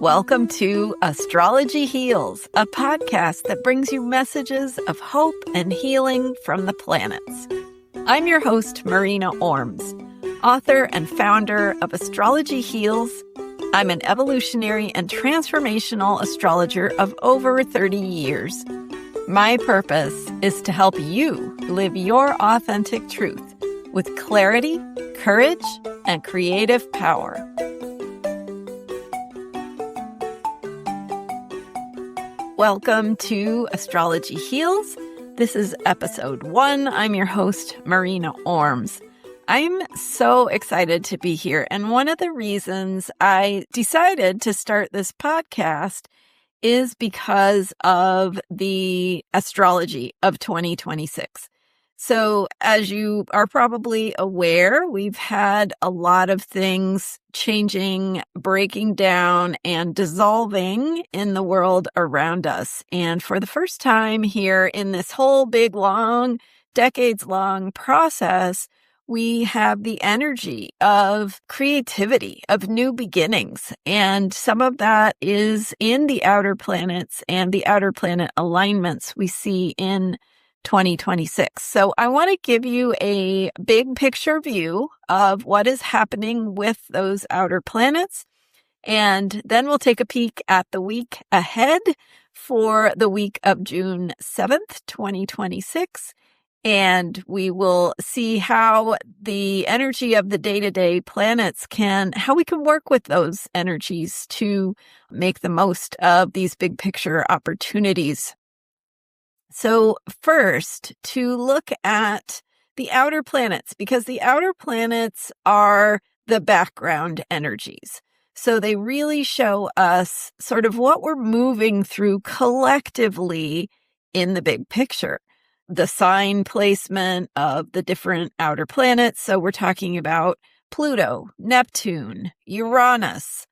Welcome to Astrology Heals, a podcast that brings you messages of hope and healing from the planets. I'm your host, Marina Ormes, author and founder of Astrology Heals. I'm an evolutionary and transformational astrologer of over 30 years. My purpose is to help you live your authentic truth with clarity, courage, and creative power. Welcome to Astrology Heals. This is episode 1. I'm your host, Marina Ormes. I'm so excited to be here. And one of the reasons I decided to start this podcast is because of the astrology of 2026. So as you are probably aware, we've had a lot of things changing, breaking down, and dissolving in the world around us. And for the first time here in this whole big, long, decades-long process, we have the energy of creativity, of new beginnings. And some of that is in the outer planets and the outer planet alignments we see in 2026. So I want to give you a big picture view of what is happening with those outer planets. And then we'll take a peek at the week ahead for the week of June 7th, 2026. And we will see how the energy of the day-to-day planets how we can work with those energies to make the most of these big picture opportunities. So first, to look at the outer planets, because the outer planets are the background energies. So they really show us sort of what we're moving through collectively in the big picture. The sign placement of the different outer planets. So we're talking about Pluto, Neptune, Uranus.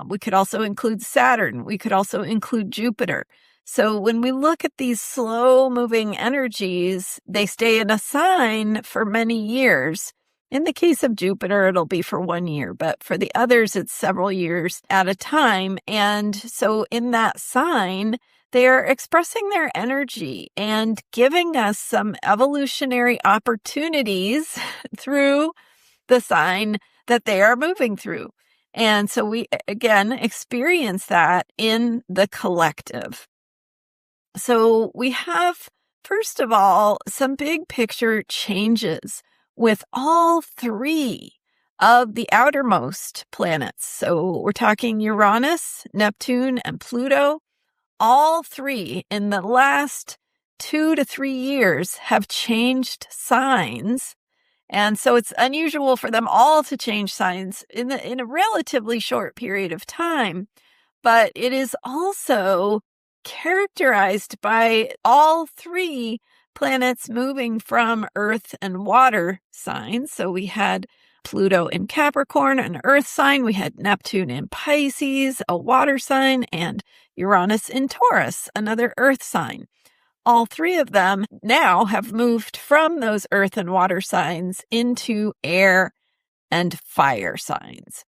We could also include Saturn. We could also include Jupiter. So when we look at these slow-moving energies, they stay in a sign for many years. In the case of Jupiter, it'll be for 1 year, but for the others, it's several years at a time. And so in that sign, they are expressing their energy and giving us some evolutionary opportunities through the sign that they are moving through. And so we, again, experience that in the collective. So we have, first of all, some big picture changes with all 3 of the outermost planets. So we're talking Uranus, Neptune, and Pluto. All 3 in the last 2 to 3 years have changed signs. And so it's unusual for them all to change signs in a relatively short period of time. But it is also characterized by all 3 planets moving from Earth and water signs. So we had Pluto in Capricorn, an Earth sign. We had Neptune in Pisces, a water sign, and Uranus in Taurus, another Earth sign. All 3 of them now have moved from those Earth and water signs into air and fire signs.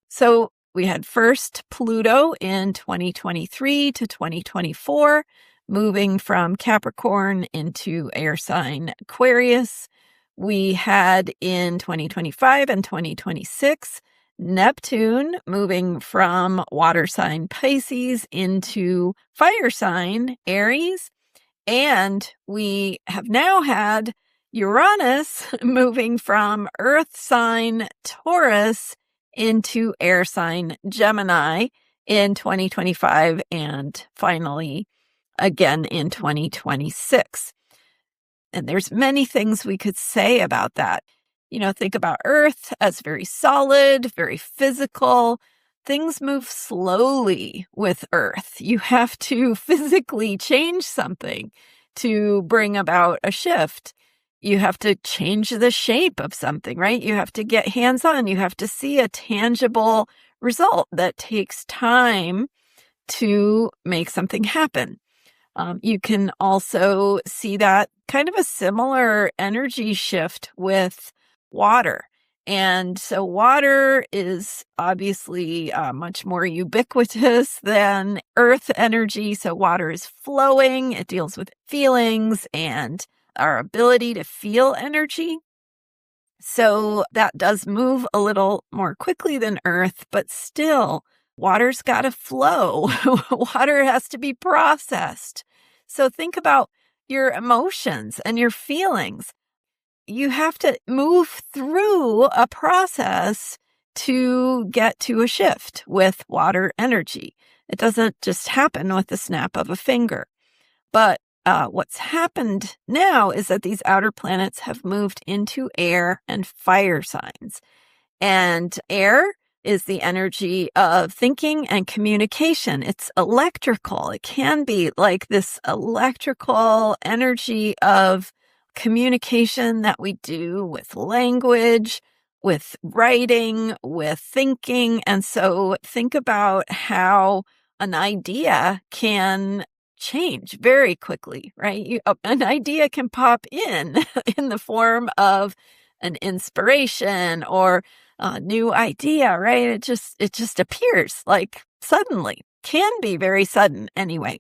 So we had first Pluto in 2023 to 2024, moving from Capricorn into air sign Aquarius. We had in 2025 and 2026, Neptune moving from water sign Pisces into fire sign Aries. And we have now had Uranus moving from earth sign Taurus into air sign Gemini in 2025 and finally again in 2026. And there's many things we could say about that. You know, think about Earth as very solid, very physical. Things move slowly with Earth. You have to physically change something to bring about a shift. You have to change the shape of something, right? You have to get hands-on. You have to see a tangible result that takes time to make something happen. You can also see that kind of a similar energy shift with water. And so water is obviously much more ubiquitous than earth energy. So water is flowing. It deals with feelings and our ability to feel energy. So that does move a little more quickly than earth, but still water's got to flow. Water has to be processed. So think about your emotions and your feelings. You have to move through a process to get to a shift with water energy. It doesn't just happen with the snap of a finger. But what's happened now is that these outer planets have moved into air and fire signs. And air is the energy of thinking and communication. It's electrical. It can be like this electrical energy of communication that we do with language, with writing, with thinking. And so think about how an idea can change very quickly, right? An idea can pop in the form of an inspiration or a new idea, right? It just appears like suddenly, can be very sudden anyway.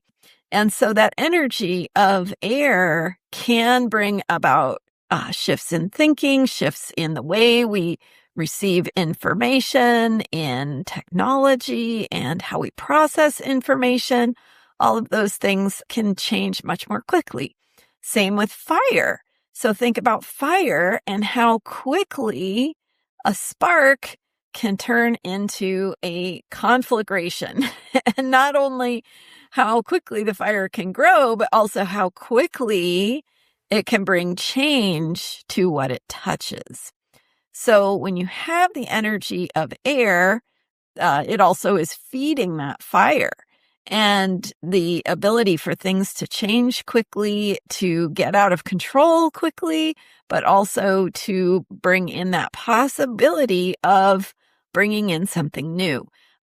And so that energy of air can bring about shifts in thinking, shifts in the way we receive information, in technology, and how we process information. All of those things can change much more quickly. Same with fire. So think about fire and how quickly a spark can turn into a conflagration. And not only how quickly the fire can grow, but also how quickly it can bring change to what it touches. So when you have the energy of air, it also is feeding that fire. And the ability for things to change quickly, to get out of control quickly, but also to bring in that possibility of bringing in something new,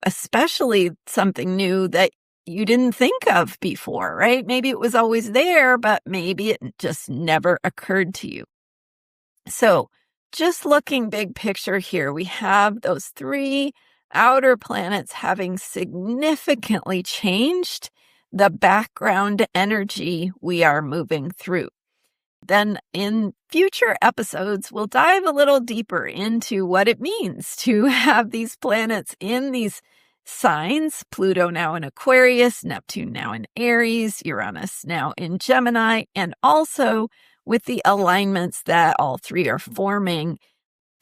especially something new that you didn't think of before, right? Maybe it was always there, but maybe it just never occurred to you. So just looking big picture here, we have those three outer planets having significantly changed the background energy we are moving through. Then in future episodes, we'll dive a little deeper into what it means to have these planets in these signs. Pluto now in Aquarius, Neptune now in Aries, Uranus now in Gemini, and also with the alignments that all three are forming,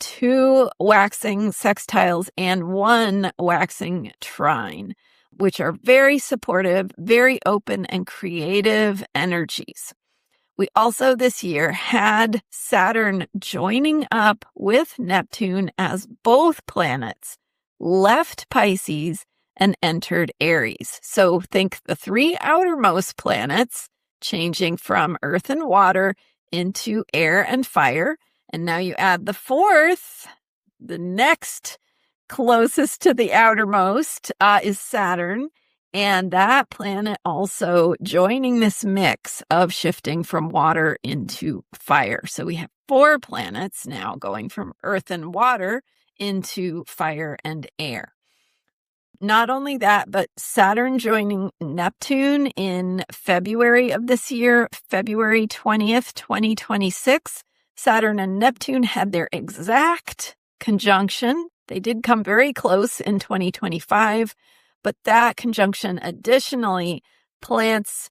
2 waxing sextiles and 1 waxing trine, which are very supportive, very open and creative energies. We also this year had Saturn joining up with Neptune as both planets left Pisces and entered Aries. So think the 3 outermost planets changing from earth and water into air and fire. And now you add the 4th, the next closest to the outermost is Saturn. And that planet also joining this mix of shifting from water into fire. So we have 4 planets now going from earth and water into fire and air. Not only that, but Saturn joining Neptune in February of this year, February 20th, 2026. Saturn and Neptune had their exact conjunction. They did come very close in 2025, but that conjunction additionally plants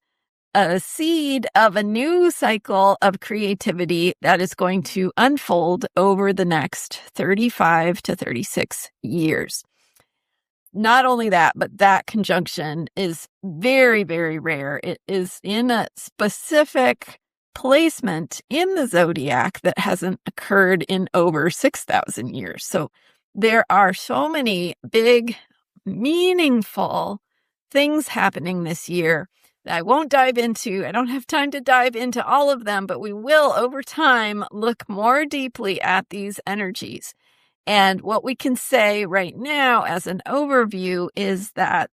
a seed of a new cycle of creativity that is going to unfold over the next 35 to 36 years. Not only that, but that conjunction is very, very rare. It is in a specific placement in the zodiac that hasn't occurred in over 6,000 years. So there are so many big, meaningful things happening this year that I won't dive into. I don't have time to dive into all of them, but we will over time look more deeply at these energies. And what we can say right now as an overview is that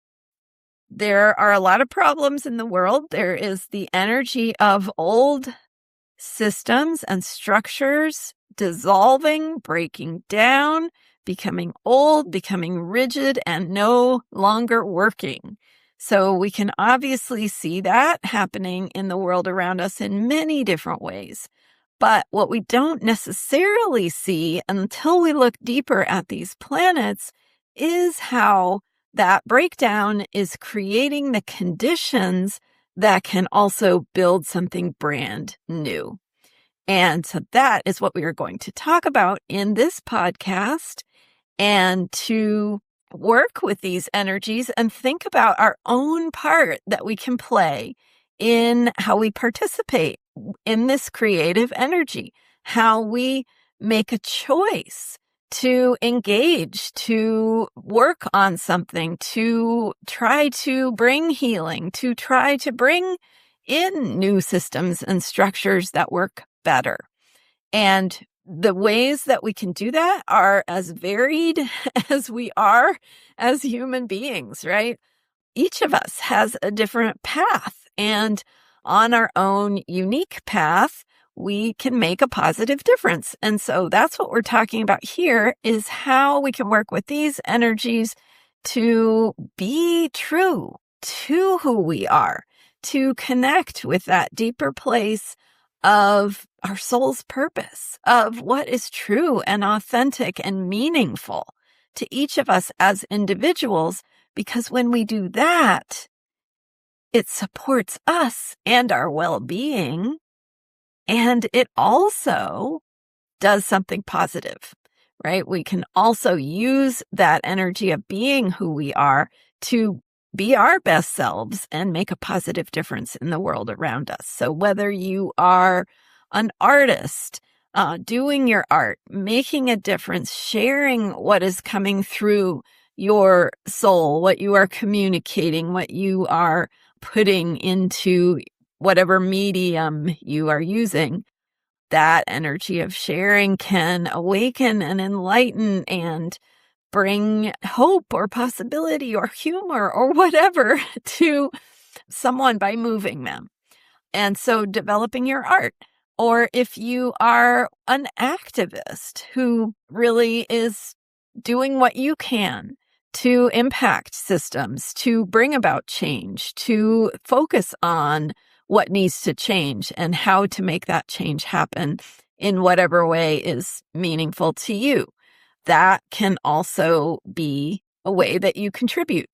there are a lot of problems in the world. There is the energy of old systems and structures dissolving, breaking down, becoming old, becoming rigid, and no longer working. So we can obviously see that happening in the world around us in many different ways. But what we don't necessarily see until we look deeper at these planets is how that breakdown is creating the conditions that can also build something brand new. And so that is what we are going to talk about in this podcast, and to work with these energies and think about our own part that we can play in how we participate in this creative energy, how we make a choice to engage, to work on something, to try to bring healing, to try to bring in new systems and structures that work better. And the ways that we can do that are as varied as we are as human beings, right? Each of us has a different path, and on our own unique path, we can make a positive difference. And so that's what we're talking about here, is how we can work with these energies to be true to who we are, to connect with that deeper place of our soul's purpose, of what is true and authentic and meaningful to each of us as individuals. Because when we do that, it supports us and our well-being, and it also does something positive, right? We can also use that energy of being who we are to be our best selves and make a positive difference in the world around us. So whether you are an artist, doing your art, making a difference, sharing what is coming through your soul, what you are communicating, what you are putting into whatever medium you are using, that energy of sharing can awaken and enlighten and bring hope or possibility or humor or whatever to someone by moving them. And so developing your art, or if you are an activist who really is doing what you can to impact systems, to bring about change, to focus on what needs to change and how to make that change happen in whatever way is meaningful to you, that can also be a way that you contribute.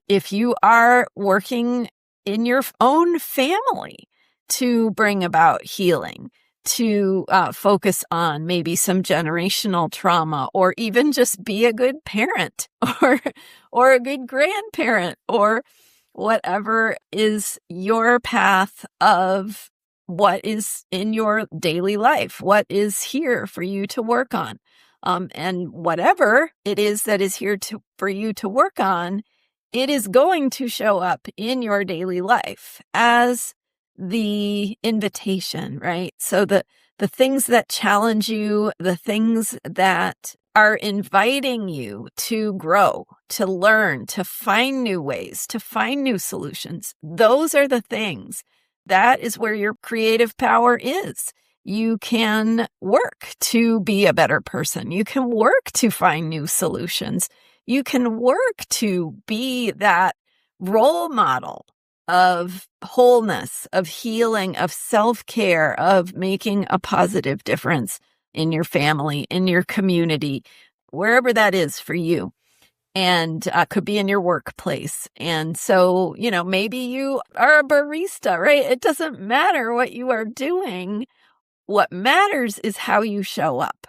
If you are working in your own family to bring about healing, to focus on maybe some generational trauma, or even just be a good parent or a good grandparent, or whatever is your path of what is in your daily life, what is here for you to work on. And whatever it is that is here for you to work on, it is going to show up in your daily life as the invitation, right? So the things that challenge you, the things that are inviting you to grow, to learn, to find new ways, to find new solutions, those are the things. That is where your creative power is. You can work to be a better person. You can work to find new solutions. You can work to be that role model of wholeness, of healing, of self-care, of making a positive difference in your family, in your community, wherever that is for you. And could be in your workplace. And so, maybe you are a barista, right? It doesn't matter what you are doing. What matters is how you show up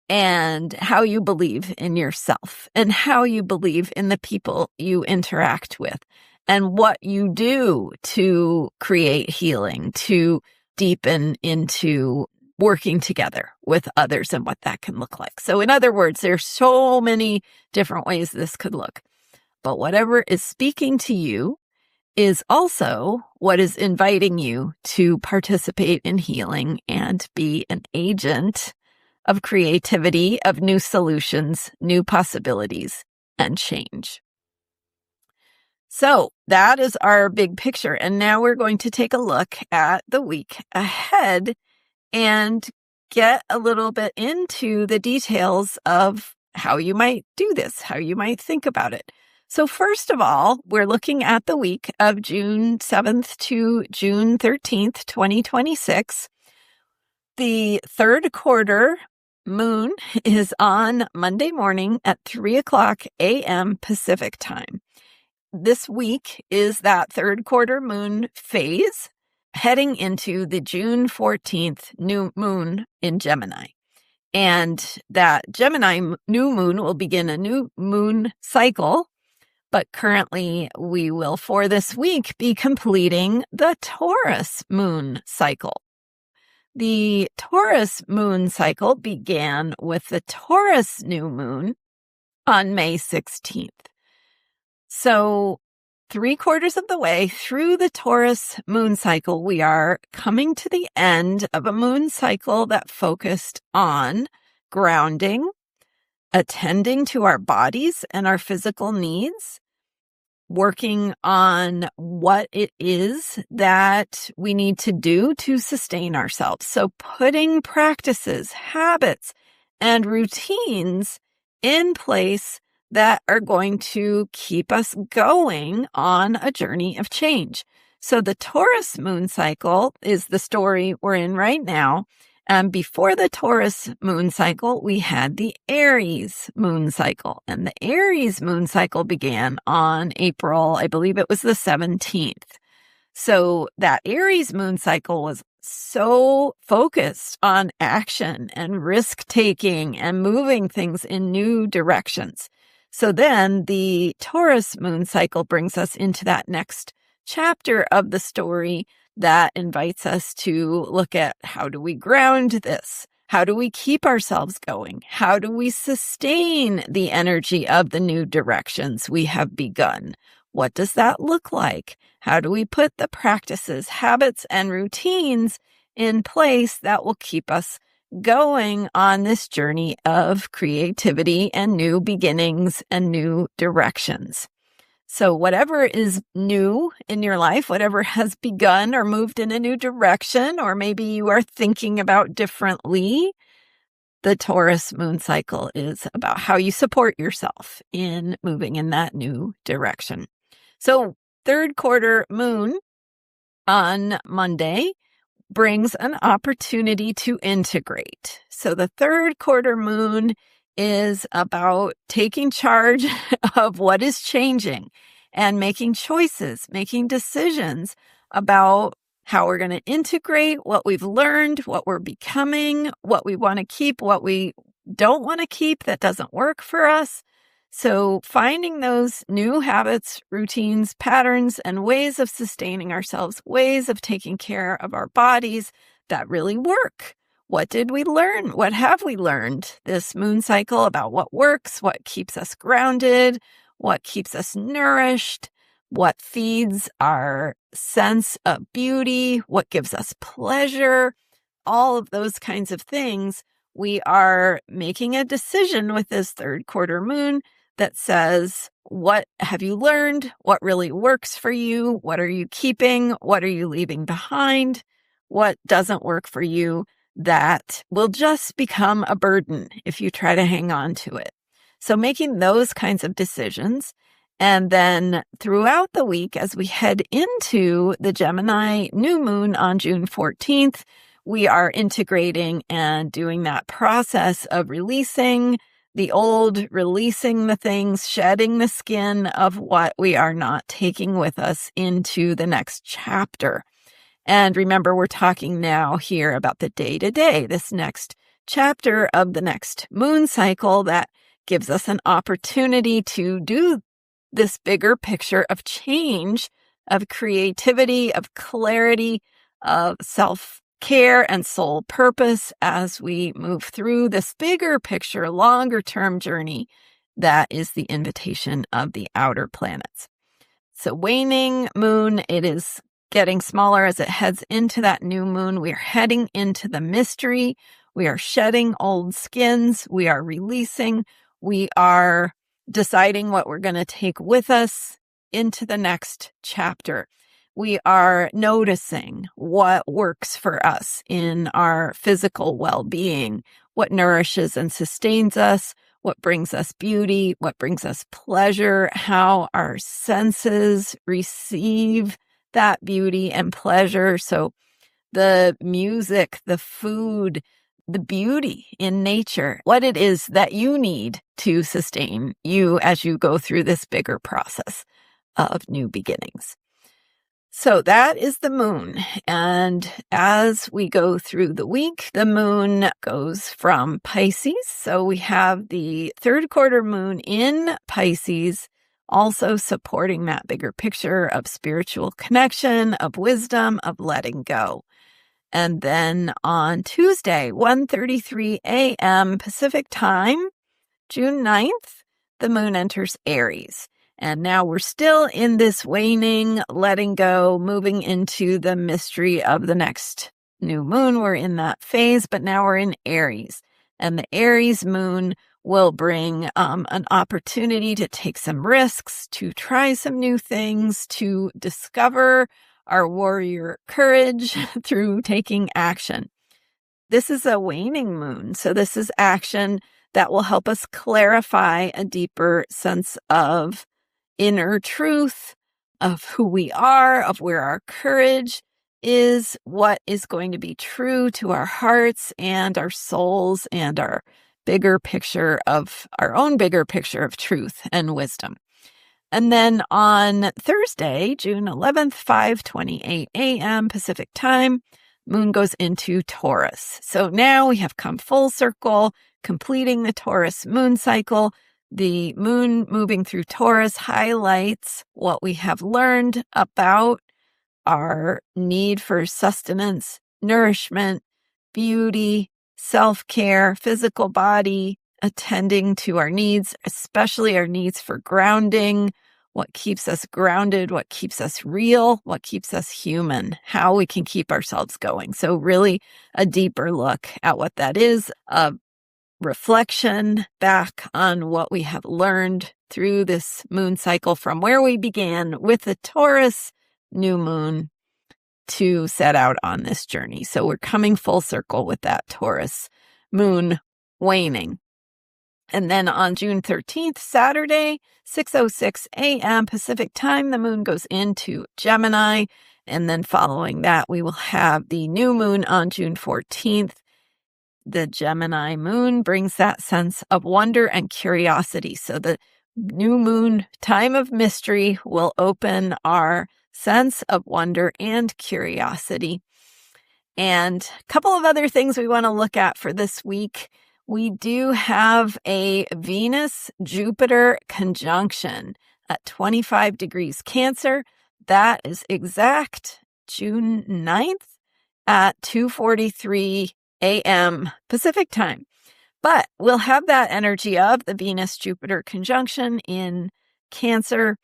and how you believe in yourself and how you believe in the people you interact with and what you do to create healing, to deepen into working together with others and what that can look like. So in other words, there's so many different ways this could look. But whatever is speaking to you is also what is inviting you to participate in healing and be an agent of creativity, of new solutions, new possibilities, and change. So that is our big picture. And now we're going to take a look at the week ahead and get a little bit into the details of how you might do this, how you might think about it. So first of all, we're looking at the week of June 7th to June 13th, 2026. The third quarter moon is on Monday morning at 3 o'clock a.m. Pacific time. This week is that third quarter moon phase, heading into the June 14th new moon in Gemini. And that Gemini new moon will begin a new moon cycle. But currently, we will, for this week, be completing the Taurus moon cycle. The Taurus moon cycle began with the Taurus new moon on May 16th. So 3/4 of the way through the Taurus moon cycle, we are coming to the end of a moon cycle that focused on grounding, attending to our bodies and our physical needs, working on what it is that we need to do to sustain ourselves. So putting practices, habits, and routines in place that are going to keep us going on a journey of change. So the Taurus moon cycle is the story we're in right now. And before the Taurus moon cycle, we had the Aries moon cycle. And the Aries moon cycle began on April, I believe it was the 17th. So that Aries moon cycle was so focused on action and risk-taking and moving things in new directions. So then the Taurus moon cycle brings us into that next chapter of the story that invites us to look at how do we ground this? How do we keep ourselves going? How do we sustain the energy of the new directions we have begun? What does that look like? How do we put the practices, habits, and routines in place that will keep us going on this journey of creativity and new beginnings and new directions? So whatever is new in your life, whatever has begun or moved in a new direction, or maybe you are thinking about differently, the Taurus moon cycle is about how you support yourself in moving in that new direction. So third quarter moon on Monday brings an opportunity to integrate. So the third quarter moon is about taking charge of what is changing and making choices, making decisions about how we're going to integrate what we've learned, what we're becoming, what we want to keep, what we don't want to keep that doesn't work for us. So finding those new habits, routines, patterns, and ways of sustaining ourselves, ways of taking care of our bodies that really work. What did we learn? What have we learned this moon cycle about what works, what keeps us grounded, what keeps us nourished, what feeds our sense of beauty, what gives us pleasure, all of those kinds of things. We are making a decision with this third quarter moon that says, what have you learned? What really works for you? What are you keeping? What are you leaving behind? What doesn't work for you that will just become a burden if you try to hang on to it? So making those kinds of decisions. And then throughout the week, as we head into the Gemini new moon on June 14th, we are integrating and doing that process of releasing the old, releasing the things, shedding the skin of what we are not taking with us into the next chapter. And remember, we're talking now here about the day-to-day, this next chapter of the next moon cycle that gives us an opportunity to do this bigger picture of change, of creativity, of clarity, of self-care and soul purpose as we move through this bigger picture, longer-term journey that is the invitation of the outer planets. So waning moon, it is getting smaller as it heads into that new moon. We are heading into the mystery. We are shedding old skins. We are releasing. We are deciding what we're going to take with us into the next chapter. We are noticing what works for us in our physical well-being, what nourishes and sustains us, what brings us beauty, what brings us pleasure, how our senses receive that beauty and pleasure. So the music, the food, the beauty in nature, what it is that you need to sustain you as you go through this bigger process of new beginnings. So that is the moon. And as we go through the week, the moon goes from Pisces. So we have the third quarter moon in Pisces, also supporting that bigger picture of spiritual connection, of wisdom, of letting go. And then on Tuesday, 1:33 a.m. Pacific time, June 9th, the moon enters Aries. And now we're still in this waning, letting go, moving into the mystery of the next new moon. We're in that phase, but now we're in Aries. And the Aries moon will bring an opportunity to take some risks, to try some new things, to discover our warrior courage through taking action. This is a waning moon, so this is action that will help us clarify a deeper sense of inner truth, of who we are, of where our courage is, what is going to be true to our hearts and our souls and our bigger picture of our own bigger picture of truth and wisdom. And then on Thursday, June 11th, 5:28 a.m. Pacific time, moon goes into Taurus. So now we have come full circle, completing the Taurus moon cycle. The moon moving through Taurus highlights what we have learned about our need for sustenance, nourishment, beauty, self-care, physical body, attending to our needs, especially our needs for grounding, what keeps us grounded, what keeps us real, what keeps us human, how we can keep ourselves going. So really a deeper look at what that is, a reflection back on what we have learned through this moon cycle from where we began with the Taurus new moon to set out on this journey. So we're coming full circle with that Taurus moon waning. And then on June 13th, Saturday, 6:06 a.m. Pacific time, the moon goes into Gemini. And then following that, we will have the new moon on June 14th. The Gemini moon brings that sense of wonder and curiosity. So the new moon time of mystery will open our sense of wonder and curiosity. And a couple of other things we want to look at for this week. We do have a Venus-Jupiter conjunction at 25 degrees Cancer. That is exact June 9th at 2:43 a.m. Pacific time. But we'll have that energy of the Venus-Jupiter conjunction in Cancer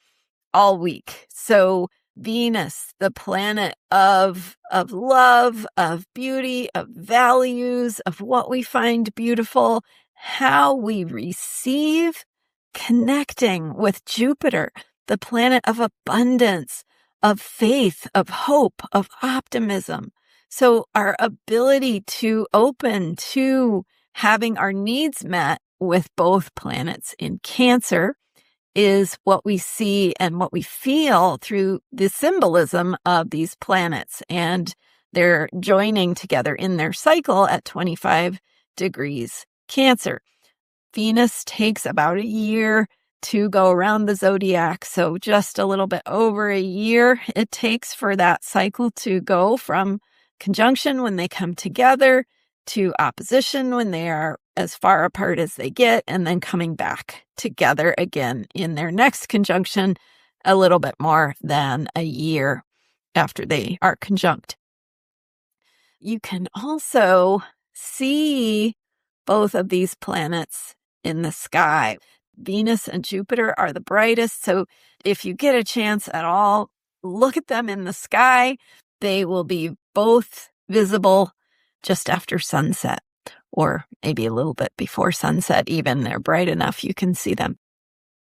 all week. So Venus, the planet of love, of beauty, of values, of what we find beautiful, how we receive, connecting with Jupiter, the planet of abundance, of faith, of hope, of optimism. So our ability to open to having our needs met with both planets in Cancer is what we see and what we feel through the symbolism of these planets. And they're joining together in their cycle at 25 degrees Cancer. Venus takes about a year to go around the zodiac. So just a little bit over a year it takes for that cycle to go from conjunction when they come together to opposition when they are as far apart as they get, and then coming back together again in their next conjunction a little bit more than a year after they are conjunct. You can also see both of these planets in the sky. Venus and Jupiter are the brightest, so if you get a chance at all, look at them in the sky. They will be both visible just after sunset, or maybe a little bit before sunset even. They're bright enough you can see them.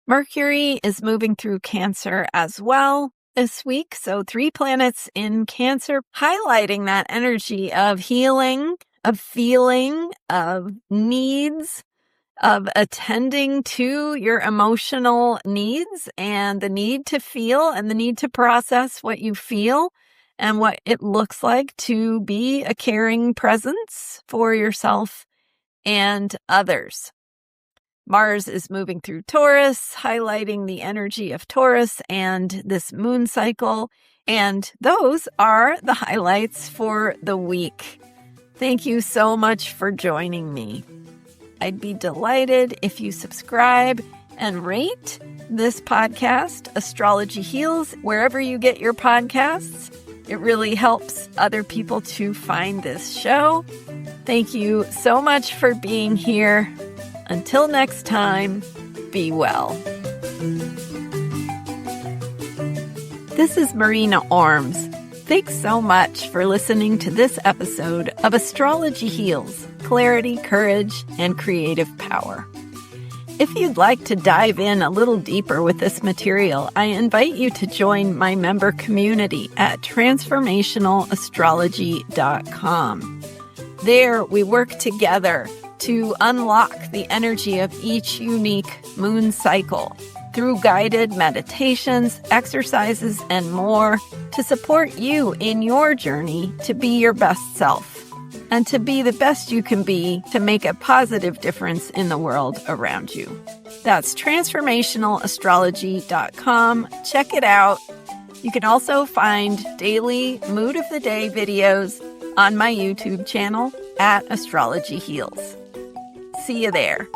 Mercury is moving through Cancer as well. this week. So 3 planets in Cancer, highlighting that energy of healing, of feeling, of needs, of attending to your emotional needs and the need to feel and the need to process what you feel and what it looks like to be a caring presence for yourself and others. Mars is moving through Taurus, highlighting the energy of Taurus and this moon cycle. And those are the highlights for the week. Thank you so much for joining me. I'd be delighted if you subscribe and rate this podcast, Astrology Heals, wherever you get your podcasts. It really helps other people to find this show. Thank you so much for being here. Until next time, be well. This is Marina Ormes. Thanks so much for listening to this episode of Astrology Heals, Clarity, Courage, and Creative Power. If you'd like to dive in a little deeper with this material, I invite you to join my member community at transformationalastrology.com. There, we work together to unlock the energy of each unique moon cycle through guided meditations, exercises, and more to support you in your journey to be your best self and to be the best you can be to make a positive difference in the world around you. That's transformationalastrology.com. Check it out. You can also find daily Mood of the Day videos on my YouTube channel at Astrology Heals. See you there.